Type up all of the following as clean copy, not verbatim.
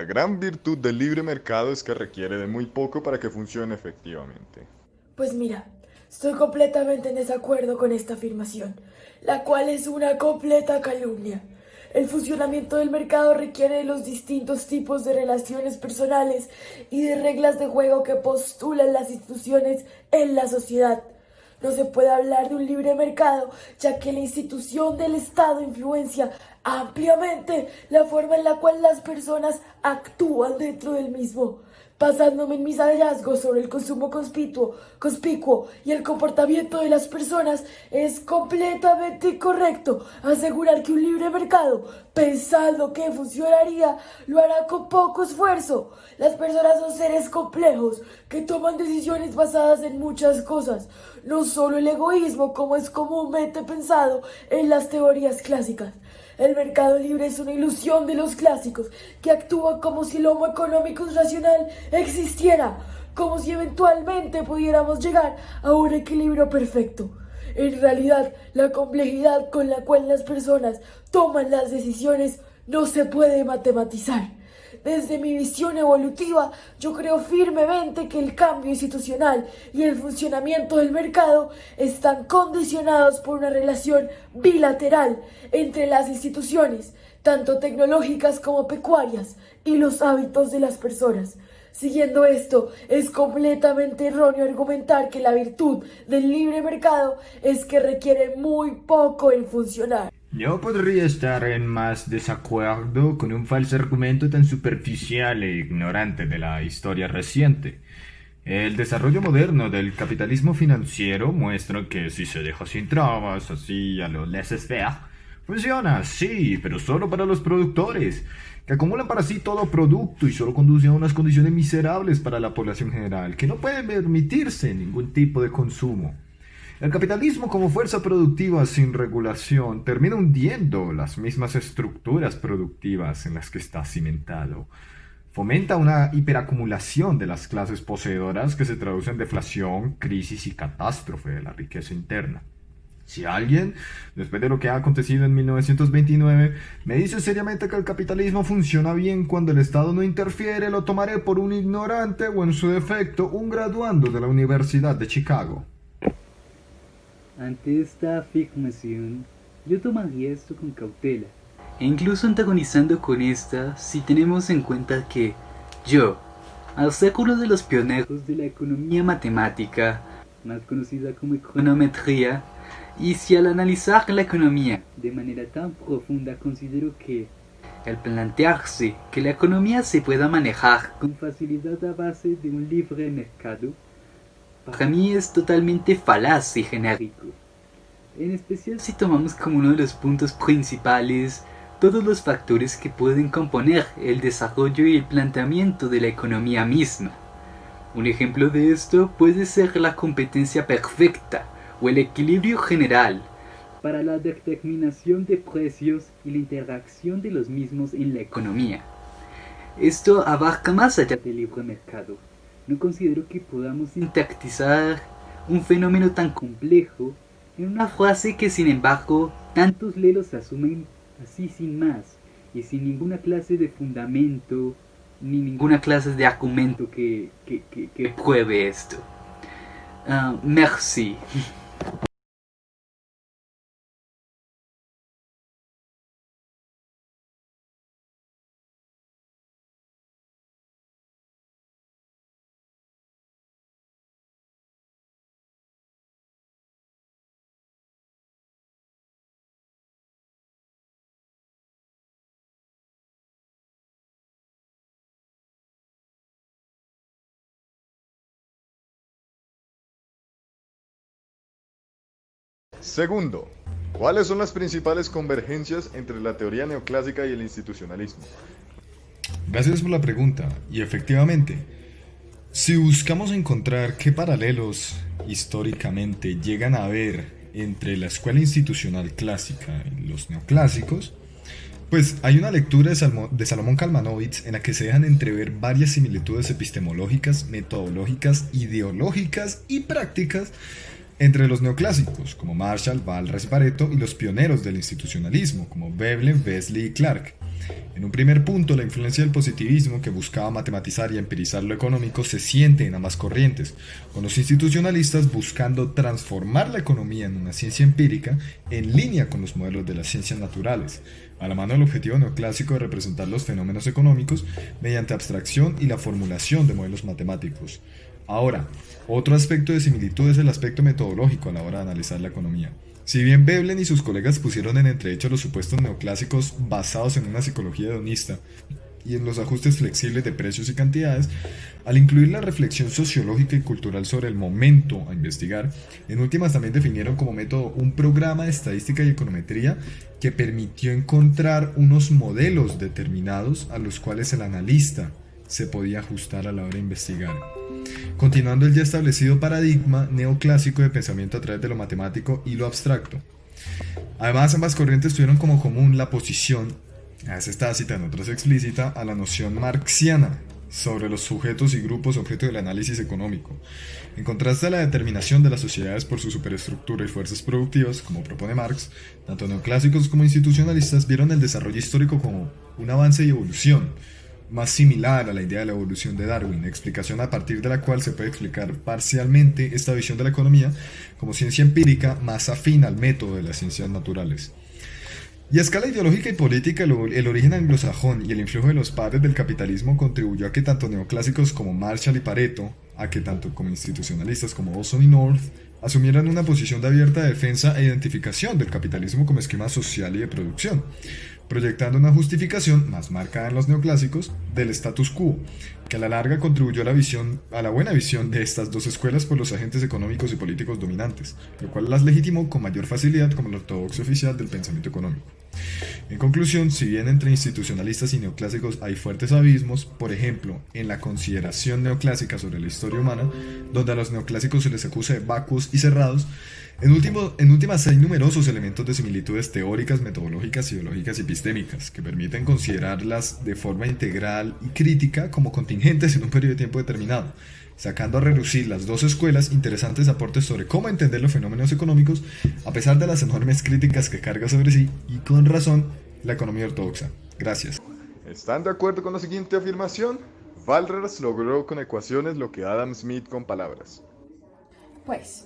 gran virtud del libre mercado es que requiere de muy poco para que funcione efectivamente. Pues mira, estoy completamente en desacuerdo con esta afirmación, la cual es una completa calumnia. El funcionamiento del mercado requiere de los distintos tipos de relaciones personales y de reglas de juego que postulan las instituciones en la sociedad. No se puede hablar de un libre mercado, ya que la institución del Estado influencia ampliamente la forma en la cual las personas actúan dentro del mismo. Basándome en mis hallazgos sobre el consumo conspicuo y el comportamiento de las personas, es completamente incorrecto asegurar que un libre mercado, pensando que funcionaría, lo hará con poco esfuerzo. Las personas son seres complejos que toman decisiones basadas en muchas cosas, no solo el egoísmo como es comúnmente pensado en las teorías clásicas. El mercado libre es una ilusión de los clásicos, que actúa como si el homo económico racional existiera, como si eventualmente pudiéramos llegar a un equilibrio perfecto. En realidad, la complejidad con la cual las personas toman las decisiones no se puede matematizar. Desde mi visión evolutiva, yo creo firmemente que el cambio institucional y el funcionamiento del mercado están condicionados por una relación bilateral entre las instituciones, tanto tecnológicas como pecuarias, y los hábitos de las personas. Siguiendo esto, es completamente erróneo argumentar que la virtud del libre mercado es que requiere muy poco en funcionar. Yo podría estar en más desacuerdo con un falso argumento tan superficial e ignorante de la historia reciente. El desarrollo moderno del capitalismo financiero muestra que si se deja sin trabas, así a lo laissez-faire, funciona, sí, pero solo para los productores, que acumulan para sí todo producto y solo conduce a unas condiciones miserables para la población general, que no puede permitirse ningún tipo de consumo. El capitalismo como fuerza productiva sin regulación termina hundiendo las mismas estructuras productivas en las que está cimentado. Fomenta una hiperacumulación de las clases poseedoras que se traduce en deflación, crisis y catástrofe de la riqueza interna. Si alguien, después de lo que ha acontecido en 1929, me dice seriamente que el capitalismo funciona bien cuando el Estado no interfiere, lo tomaré por un ignorante o, en su defecto, un graduando de la Universidad de Chicago. Ante esta afirmación, yo tomaría esto con cautela, e incluso antagonizando con esta si tenemos en cuenta que yo, al ser uno de los pioneros de la economía matemática, más conocida como econometría, y si al analizar la economía de manera tan profunda considero que el plantearse que la economía se pueda manejar con facilidad a base de un libre mercado, para mí es totalmente falaz y genérico, en especial si tomamos como uno de los puntos principales todos los factores que pueden componer el desarrollo y el planteamiento de la economía misma. Un ejemplo de esto puede ser la competencia perfecta o el equilibrio general para la determinación de precios y la interacción de los mismos en la economía. Esto abarca más allá del libre mercado. No considero que podamos sintetizar un fenómeno tan complejo en una frase que, sin embargo, tantos lelos asumen así sin más y sin ninguna clase de fundamento ni ninguna clase de argumento que pruebe esto. Merci. Segundo, ¿cuáles son las principales convergencias entre la teoría neoclásica y el institucionalismo? Gracias por la pregunta. Y efectivamente, si buscamos encontrar qué paralelos históricamente llegan a haber entre la escuela institucional clásica y los neoclásicos, pues hay una lectura de Salomón Kalmanovitz en la que se dejan entrever varias similitudes epistemológicas, metodológicas, ideológicas y prácticas entre los neoclásicos, como Marshall, Walras y Pareto, y los pioneros del institucionalismo, como Veblen, Beasley y Clark. En un primer punto, la influencia del positivismo, que buscaba matematizar y empirizar lo económico, se siente en ambas corrientes, con los institucionalistas buscando transformar la economía en una ciencia empírica en línea con los modelos de las ciencias naturales, a la mano del objetivo neoclásico de representar los fenómenos económicos mediante abstracción y la formulación de modelos matemáticos. Ahora, otro aspecto de similitud es el aspecto metodológico a la hora de analizar la economía. Si bien Veblen y sus colegas pusieron en entredicho los supuestos neoclásicos basados en una psicología hedonista y en los ajustes flexibles de precios y cantidades, al incluir la reflexión sociológica y cultural sobre el momento a investigar, en últimas también definieron como método un programa de estadística y econometría que permitió encontrar unos modelos determinados a los cuales el analista se podía ajustar a la hora de investigar. Continuando el ya establecido paradigma neoclásico de pensamiento a través de lo matemático y lo abstracto. Además, ambas corrientes tuvieron como común la posición, a veces tácita, en otras explícita, a la noción marxiana sobre los sujetos y grupos objeto del análisis económico. En contraste a la determinación de las sociedades por su superestructura y fuerzas productivas, como propone Marx, tanto neoclásicos como institucionalistas vieron el desarrollo histórico como un avance y evolución, más similar a la idea de la evolución de Darwin, explicación a partir de la cual se puede explicar parcialmente esta visión de la economía como ciencia empírica más afín al método de las ciencias naturales. Y a escala ideológica y política, el origen anglosajón y el influjo de los padres del capitalismo contribuyó a que tanto neoclásicos como Marshall y Pareto, a que tanto como institucionalistas como Olson y North, asumieran una posición de abierta defensa e identificación del capitalismo como esquema social y de producción, proyectando una justificación, más marcada en los neoclásicos, del status quo, que a la larga contribuyó a la buena visión de estas dos escuelas por los agentes económicos y políticos dominantes, lo cual las legitimó con mayor facilidad como la ortodoxia oficial del pensamiento económico. En conclusión, si bien entre institucionalistas y neoclásicos hay fuertes abismos, por ejemplo, en la consideración neoclásica sobre la historia humana, donde a los neoclásicos se les acusa de vacuos y cerrados, en últimas hay numerosos elementos de similitudes teóricas, metodológicas, ideológicas y epistémicas que permiten considerarlas de forma integral y crítica como contingentes en un periodo de tiempo determinado, sacando a relucir las dos escuelas interesantes aportes sobre cómo entender los fenómenos económicos a pesar de las enormes críticas que carga sobre sí, y con razón, la economía ortodoxa. Gracias. ¿Están de acuerdo con la siguiente afirmación? Walras logró con ecuaciones lo que Adam Smith con palabras. Pues,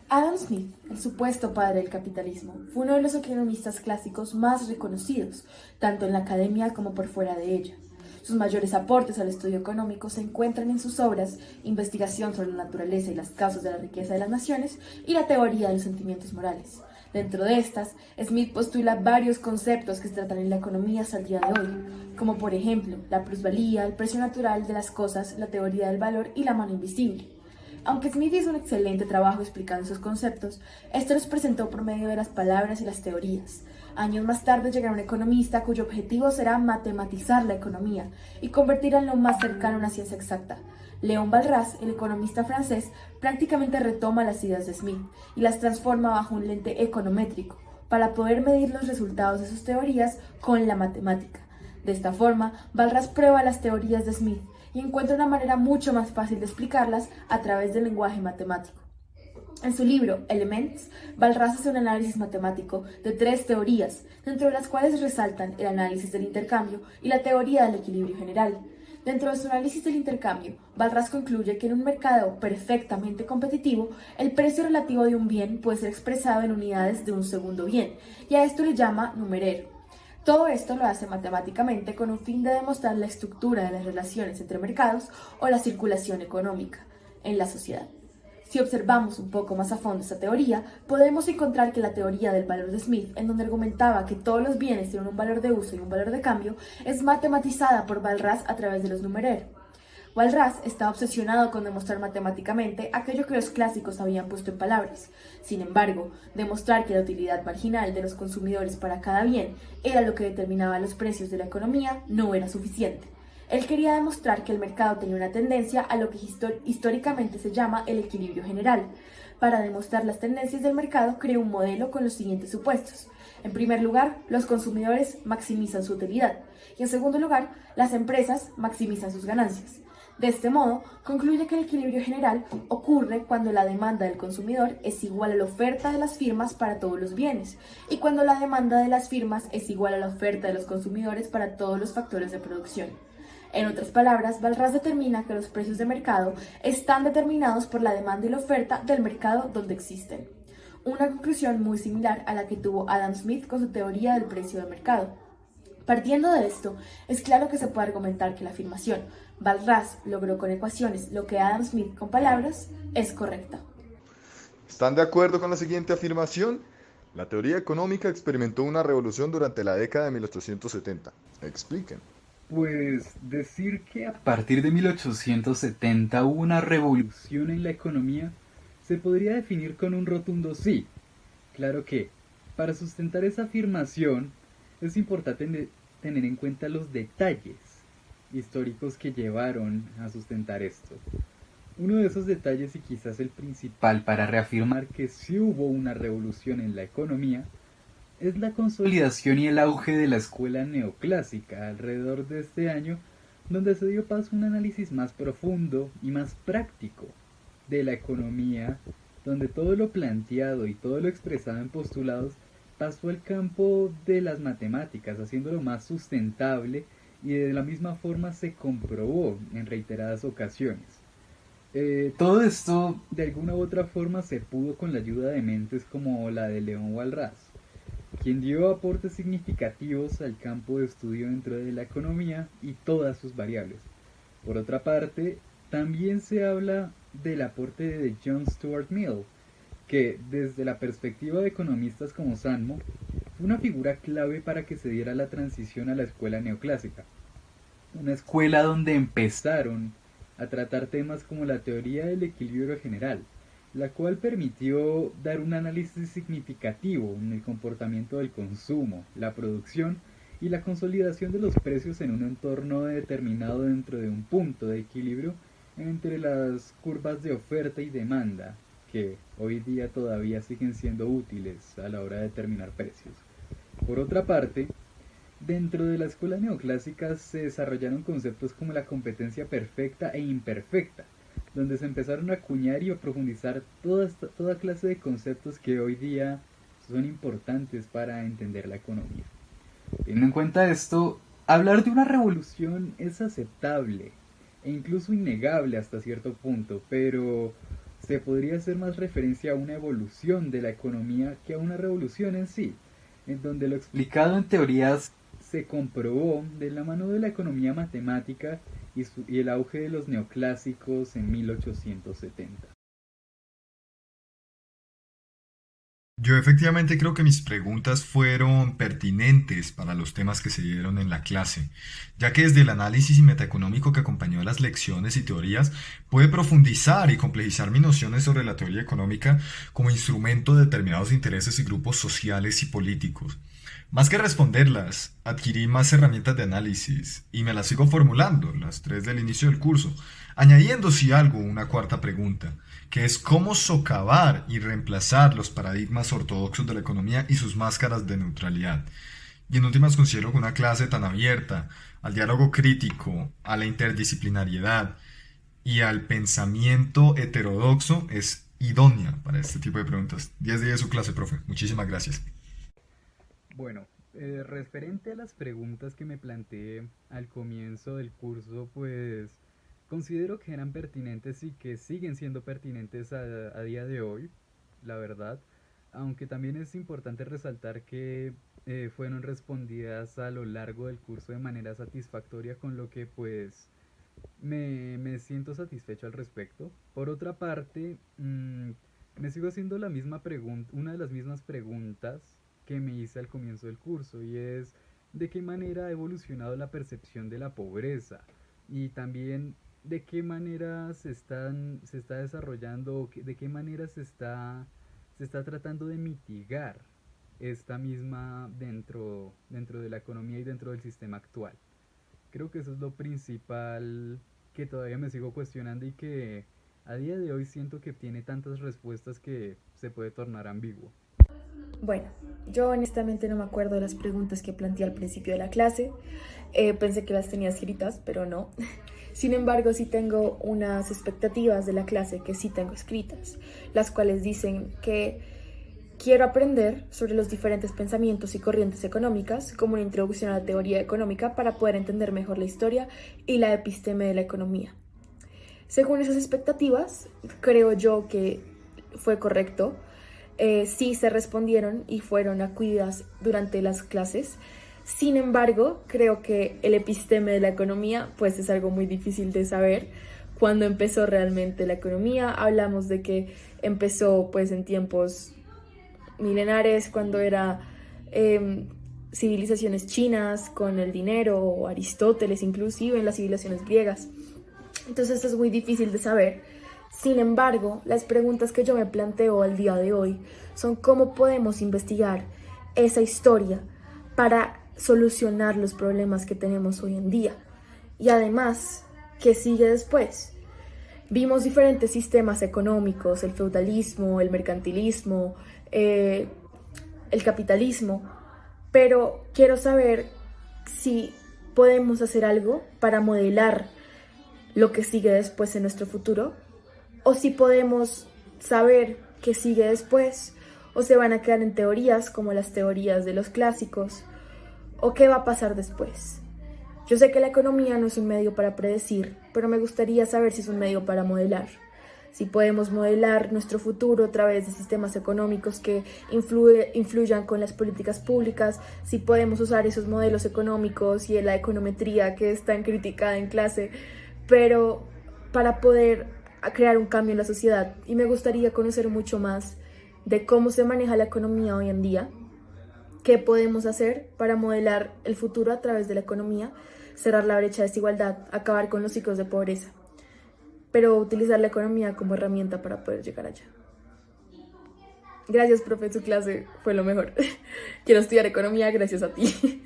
Adam Smith, el supuesto padre del capitalismo, fue uno de los economistas clásicos más reconocidos, tanto en la academia como por fuera de ella. Sus mayores aportes al estudio económico se encuentran en sus obras Investigación sobre la naturaleza y las causas de la riqueza de las naciones y la teoría de los sentimientos morales. Dentro de estas, Smith postula varios conceptos que se tratan en la economía hasta el día de hoy, como por ejemplo la plusvalía, el precio natural de las cosas, la teoría del valor y la mano invisible. Aunque Smith hizo un excelente trabajo explicando sus conceptos, esto los presentó por medio de las palabras y las teorías. Años más tarde llegará un economista cuyo objetivo será matematizar la economía y convertirla en lo más cercano a una ciencia exacta. Léon Walras, el economista francés, prácticamente retoma las ideas de Smith y las transforma bajo un lente econométrico para poder medir los resultados de sus teorías con la matemática. De esta forma, Walras prueba las teorías de Smith y encuentra una manera mucho más fácil de explicarlas a través del lenguaje matemático. En su libro Elements, Walras hace un análisis matemático de 3 teorías, dentro de las cuales resaltan el análisis del intercambio y la teoría del equilibrio general. Dentro de su análisis del intercambio, Walras concluye que en un mercado perfectamente competitivo, el precio relativo de un bien puede ser expresado en unidades de un segundo bien, y a esto le llama numerero. Todo esto lo hace matemáticamente con un fin de demostrar la estructura de las relaciones entre mercados o la circulación económica en la sociedad. Si observamos un poco más a fondo esta teoría, podemos encontrar que la teoría del valor de Smith, en donde argumentaba que todos los bienes tienen un valor de uso y un valor de cambio, es matematizada por Walras a través de los numereros. Walras estaba obsesionado con demostrar matemáticamente aquello que los clásicos habían puesto en palabras. Sin embargo, demostrar que la utilidad marginal de los consumidores para cada bien era lo que determinaba los precios de la economía no era suficiente. Él quería demostrar que el mercado tenía una tendencia a lo que históricamente se llama el equilibrio general. Para demostrar las tendencias del mercado, creó un modelo con los siguientes supuestos. En primer lugar, los consumidores maximizan su utilidad y en segundo lugar, las empresas maximizan sus ganancias. De este modo, concluye que el equilibrio general ocurre cuando la demanda del consumidor es igual a la oferta de las firmas para todos los bienes y cuando la demanda de las firmas es igual a la oferta de los consumidores para todos los factores de producción. En otras palabras, Walras determina que los precios de mercado están determinados por la demanda y la oferta del mercado donde existen. Una conclusión muy similar a la que tuvo Adam Smith con su teoría del precio de mercado. Partiendo de esto, es claro que se puede argumentar que la afirmación Walras logró con ecuaciones lo que Adam Smith con palabras es correcta. ¿Están de acuerdo con la siguiente afirmación? La teoría económica experimentó una revolución durante la década de 1870. Expliquen. Pues decir que a partir de 1870 hubo una revolución en la economía se podría definir con un rotundo sí. Claro que, para sustentar esa afirmación, es importante tener en cuenta los detalles históricos que llevaron a sustentar esto. Uno de esos detalles, y quizás el principal para reafirmar que sí hubo una revolución en la economía, es la consolidación y el auge de la escuela neoclásica alrededor de este año, donde se dio paso a un análisis más profundo y más práctico de la economía, donde todo lo planteado y todo lo expresado en postulados pasó al campo de las matemáticas, haciéndolo más sustentable, y de la misma forma se comprobó en reiteradas ocasiones. Todo esto de alguna u otra forma se pudo con la ayuda de mentes como la de León Walras, quien dio aportes significativos al campo de estudio dentro de la economía y todas sus variables. Por otra parte, también se habla del aporte de John Stuart Mill, que desde la perspectiva de economistas como Sandmo, fue una figura clave para que se diera la transición a la escuela neoclásica. Una escuela donde empezaron a tratar temas como la teoría del equilibrio general, la cual permitió dar un análisis significativo en el comportamiento del consumo, la producción y la consolidación de los precios en un entorno determinado dentro de un punto de equilibrio entre las curvas de oferta y demanda, que hoy día todavía siguen siendo útiles a la hora de determinar precios. Por otra parte, dentro de la escuela neoclásica se desarrollaron conceptos como la competencia perfecta e imperfecta, donde se empezaron a acuñar y a profundizar toda clase de conceptos que hoy día son importantes para entender la economía. Teniendo en cuenta esto, hablar de una revolución es aceptable e incluso innegable hasta cierto punto, pero se podría hacer más referencia a una evolución de la economía que a una revolución en sí, en donde lo explicado en teorías se comprobó de la mano de la economía matemática y el auge de los neoclásicos en 1870. Yo efectivamente creo que mis preguntas fueron pertinentes para los temas que se dieron en la clase, ya que desde el análisis y metaeconómico que acompañó a las lecciones y teorías, puede profundizar y complejizar mis nociones sobre la teoría económica como instrumento de determinados intereses y grupos sociales y políticos. Más que responderlas, adquirí más herramientas de análisis y me las sigo formulando, las 3 del inicio del curso, añadiendo si algo una cuarta pregunta, que es cómo socavar y reemplazar los paradigmas ortodoxos de la economía y sus máscaras de neutralidad. Y en últimas considero que una clase tan abierta al diálogo crítico, a la interdisciplinariedad y al pensamiento heterodoxo es idónea para este tipo de preguntas. 10 de su clase, profe. Muchísimas gracias. Bueno, referente a las preguntas que me planteé al comienzo del curso, pues considero que eran pertinentes y que siguen siendo pertinentes a día de hoy, la verdad, aunque también es importante resaltar que fueron respondidas a lo largo del curso de manera satisfactoria, con lo que pues me siento satisfecho al respecto. Por otra parte, me sigo haciendo la misma pregunta, una de las mismas preguntas que me hice al comienzo del curso, y es de qué manera ha evolucionado la percepción de la pobreza y también de qué manera se está desarrollando, de qué manera se está tratando de mitigar esta misma dentro de la economía y dentro del sistema actual. Creo que eso es lo principal que todavía me sigo cuestionando y que a día de hoy siento que tiene tantas respuestas que se puede tornar ambiguo. Bueno, yo honestamente no me acuerdo de las preguntas que planteé al principio de la clase. Pensé que las tenía escritas, pero no. Sin embargo, sí tengo unas expectativas de la clase que sí tengo escritas, las cuales dicen que quiero aprender sobre los diferentes pensamientos y corrientes económicas como una introducción a la teoría económica para poder entender mejor la historia y la episteme de la economía. Según esas expectativas, creo yo que fue correcto. Sí se respondieron y fueron acudidas durante las clases. Sin embargo, creo que el episteme de la economía pues es algo muy difícil de saber. Cuando empezó realmente la economía, hablamos de que empezó pues en tiempos milenares, cuando era civilizaciones chinas con el dinero, o Aristóteles inclusive en las civilizaciones griegas. Entonces esto es muy difícil de saber. Sin embargo, las preguntas que yo me planteo al día de hoy son cómo podemos investigar esa historia para solucionar los problemas que tenemos hoy en día. Y además, ¿qué sigue después? Vimos diferentes sistemas económicos, el feudalismo, el mercantilismo, el capitalismo, pero quiero saber si podemos hacer algo para modelar lo que sigue después en nuestro futuro, o si podemos saber qué sigue después, o se van a quedar en teorías como las teorías de los clásicos, o qué va a pasar después. Yo sé que la economía no es un medio para predecir, pero me gustaría saber si es un medio para modelar. Si podemos modelar nuestro futuro a través de sistemas económicos que influyan con las políticas públicas, si podemos usar esos modelos económicos y la econometría que es tan criticada en clase, pero para poder crear un cambio en la sociedad. Y me gustaría conocer mucho más de cómo se maneja la economía hoy en día, qué podemos hacer para modelar el futuro a través de la economía, cerrar la brecha de desigualdad, acabar con los ciclos de pobreza, pero utilizar la economía como herramienta para poder llegar allá. Gracias, profe, su clase fue lo mejor. Quiero estudiar economía gracias a ti.